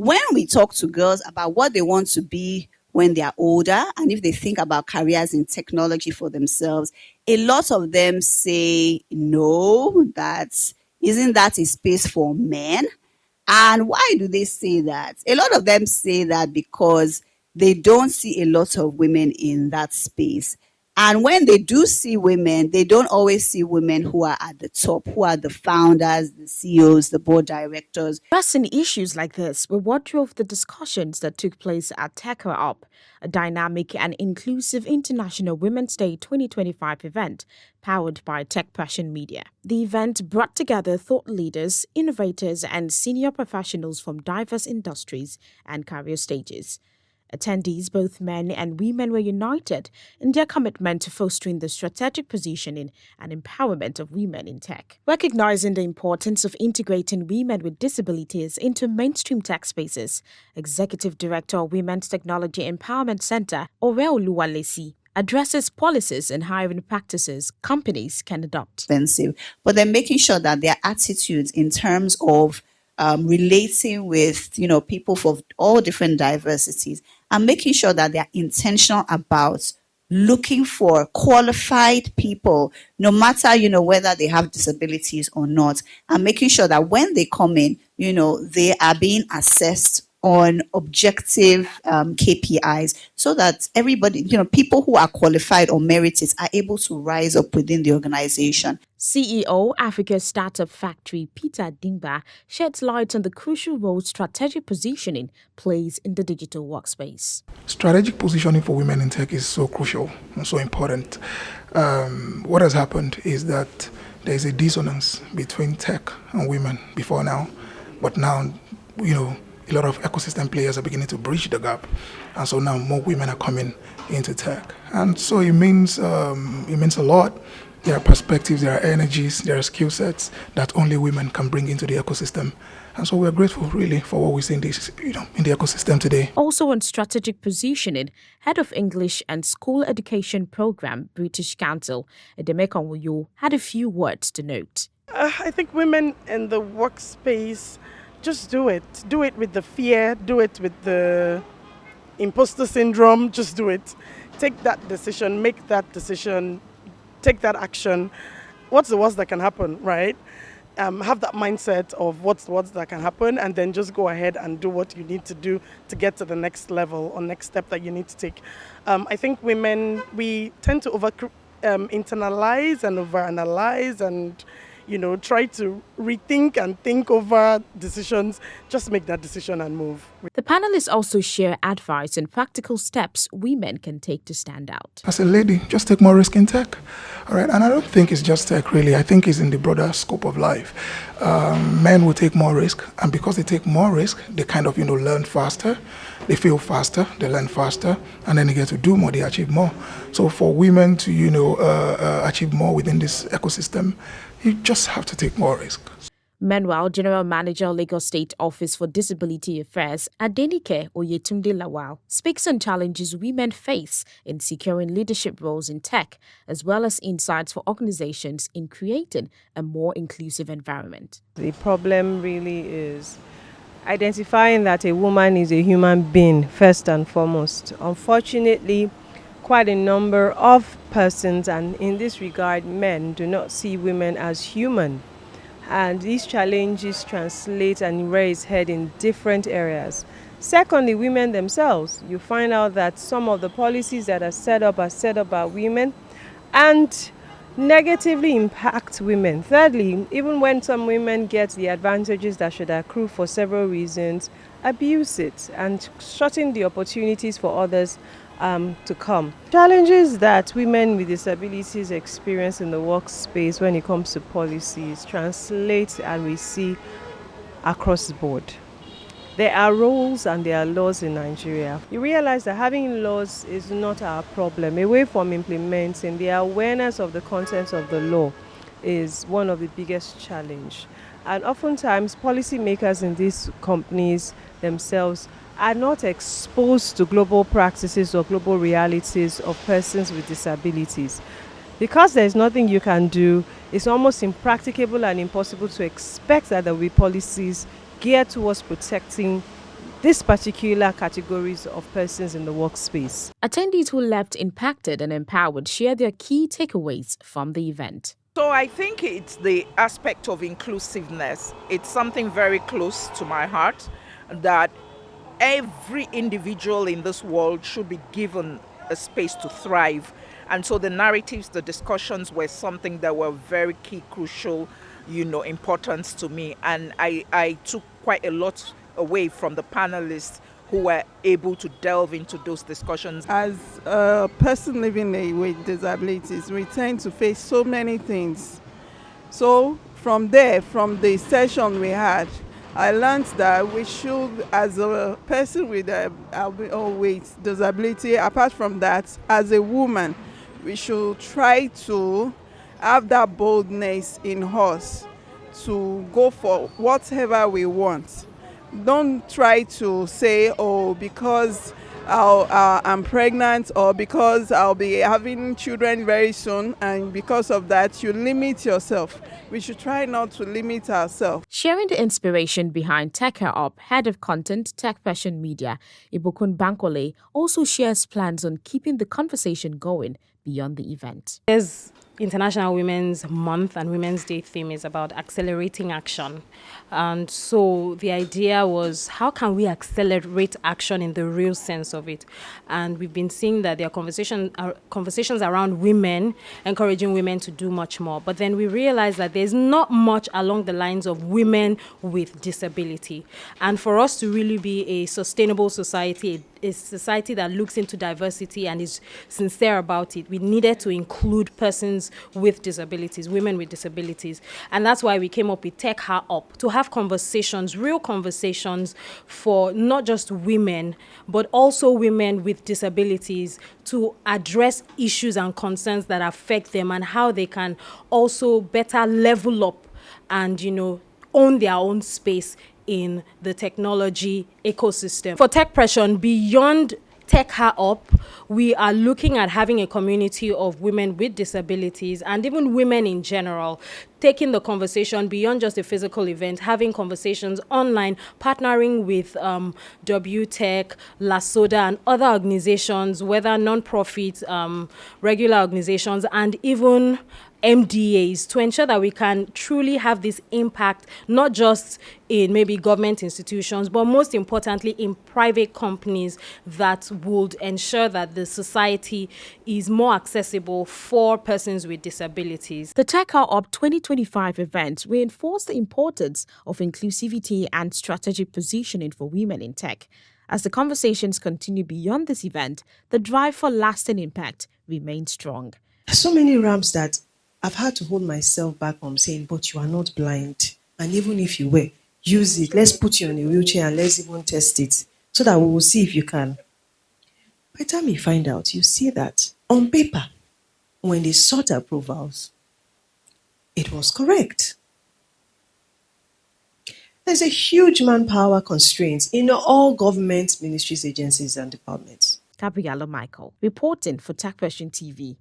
when we talk to girls about what they want to be when they are older, and if they think about careers in technology for themselves, a lot of them say no, that isn't that a space for men? And why do they say that? A lot of them say that because they don't see a lot of women in that space. And when they do see women, they don't always see women who are at the top, who are the founders, the CEOs, the board directors. Pressing issues like this were what drove the discussions that took place at TechHerUp, a dynamic and inclusive International Women's Day 2025 event powered by Techpression Media. The event brought together thought leaders, innovators, and senior professionals from diverse industries and career stages. Attendees, both men and women, were united in their commitment to fostering the strategic positioning and empowerment of women in tech. Recognizing the importance of integrating women with disabilities into mainstream tech spaces, Executive Director of Women's Technology Empowerment Center, Oreoluwa Lesi, addresses policies and hiring practices companies can adopt. Expensive, but then making sure that their attitudes in terms of relating with people for all different diversities, and making sure that they're intentional about looking for qualified people, no matter whether they have disabilities or not, and making sure that when they come in, they are being assessed on objective KPIs, so that everybody, people who are qualified or merited are able to rise up within the organization. CEO Africa Startup Factory Peter Dingba sheds light on the crucial role strategic positioning plays in the digital workspace. Strategic positioning for women in tech is so crucial and so important. What has happened is that there is a dissonance between tech and women before now, but now, a lot of ecosystem players are beginning to bridge the gap, and so now more women are coming into tech, and so it means a lot. There are perspectives, there are energies, there are skill sets that only women can bring into the ecosystem, and so we're grateful really for what we see in this, in the ecosystem today. Also on strategic positioning, Head of English and School Education Program, British Council, Edemeka Nwuyo, had a few words to note. I think women in the workspace, just do it. Do it with the fear, do it with the imposter syndrome, just do it. Take that decision, make that decision, take that action. What's the worst that can happen, right? Have that mindset of what's the worst that can happen, and then just go ahead and do what you need to do to get to the next level or next step that you need to take. I think women, we tend to internalize and overanalyze and try to rethink and think over decisions. Just make that decision and move. The panelists also share advice and practical steps women can take to stand out. As a lady, just take more risk in tech. All right, and I don't think it's just tech really. I think it's in the broader scope of life. Men will take more risk, and because they take more risk, they kind of learn faster, they feel faster, they learn faster, and then they get to do more, they achieve more. So for women to achieve more within this ecosystem, you just have to take more risk. Meanwhile, General Manager, Lagos State Office for Disability Affairs, Adenike Oyetunde Lawal, speaks on challenges women face in securing leadership roles in tech, as well as insights for organizations in creating a more inclusive environment. The problem really is identifying that a woman is a human being first and foremost. Unfortunately, quite a number of persons, and in this regard men, do not see women as human. And these challenges translate and raise head in different areas. Secondly, women themselves. You find out that some of the policies that are set up by women and negatively impact women. Thirdly, even when some women get the advantages that should accrue for several reasons, abuse it and shutting the opportunities for others to come. Challenges that women with disabilities experience in the workspace when it comes to policies translate and we see across the board. There are rules and there are laws in Nigeria. You realize that having laws is not our problem. Away from implementing, the awareness of the contents of the law is one of the biggest challenges. And oftentimes, policymakers in these companies themselves are not exposed to global practices or global realities of persons with disabilities. Because there's nothing you can do, it's almost impracticable and impossible to expect that there will be policies geared towards protecting these particular categories of persons in the workspace. Attendees who left impacted and empowered share their key takeaways from the event. So I think it's the aspect of inclusiveness. It's something very close to my heart, that every individual in this world should be given a space to thrive. And so the narratives, the discussions were something that were very key, crucial, importance to me. And I took quite a lot away from the panelists who were able to delve into those discussions. As a person living with disabilities, we tend to face so many things. So from the session we had, I learned that we should, as a person with disability, apart from that, as a woman, we should try to have that boldness in us to go for whatever we want. Don't try to say, oh, because I'm pregnant, or because I'll be having children very soon, and because of that you limit yourself. We should try not to limit ourselves. Sharing the inspiration behind TechHerUp, head of content, Techpression Media, Ibukun Bankole, also shares plans on keeping the conversation going beyond the event. There's International Women's Month, and Women's Day theme is about accelerating action. And so the idea was, how can we accelerate action in the real sense of it? And we've been seeing that there are conversations around women, encouraging women to do much more. But then we realized that there's not much along the lines of women with disability. And for us to really be a sustainable society, a society that looks into diversity and is sincere about it, we needed to include persons with disabilities, women with disabilities. And that's why we came up with TechHerUp, to have conversations, real conversations for not just women, but also women with disabilities, to address issues and concerns that affect them and how they can also better level up and, own their own space in the technology ecosystem. For Techpression, beyond TechHerUp, we are looking at having a community of women with disabilities and even women in general, taking the conversation beyond just a physical event, having conversations online, partnering with WTech, LASODA, and other organizations, whether non-profit, regular organizations, and even MDAs, to ensure that we can truly have this impact, not just in maybe government institutions, but most importantly in private companies that would ensure that the society is more accessible for persons with disabilities. The TechHerUp 2025 event reinforced the importance of inclusivity and strategic positioning for women in tech. As the conversations continue beyond this event, the drive for lasting impact remains strong. So many ramps that I've had to hold myself back from saying, but you are not blind. And even if you were, use it. Let's put you on a wheelchair and let's even test it so that we will see if you can. By the time you find out, you see that on paper, when they sought approvals, it was correct. There's a huge manpower constraint in all government ministries, agencies, and departments. Gabriella Michael, reporting for Techpression TV.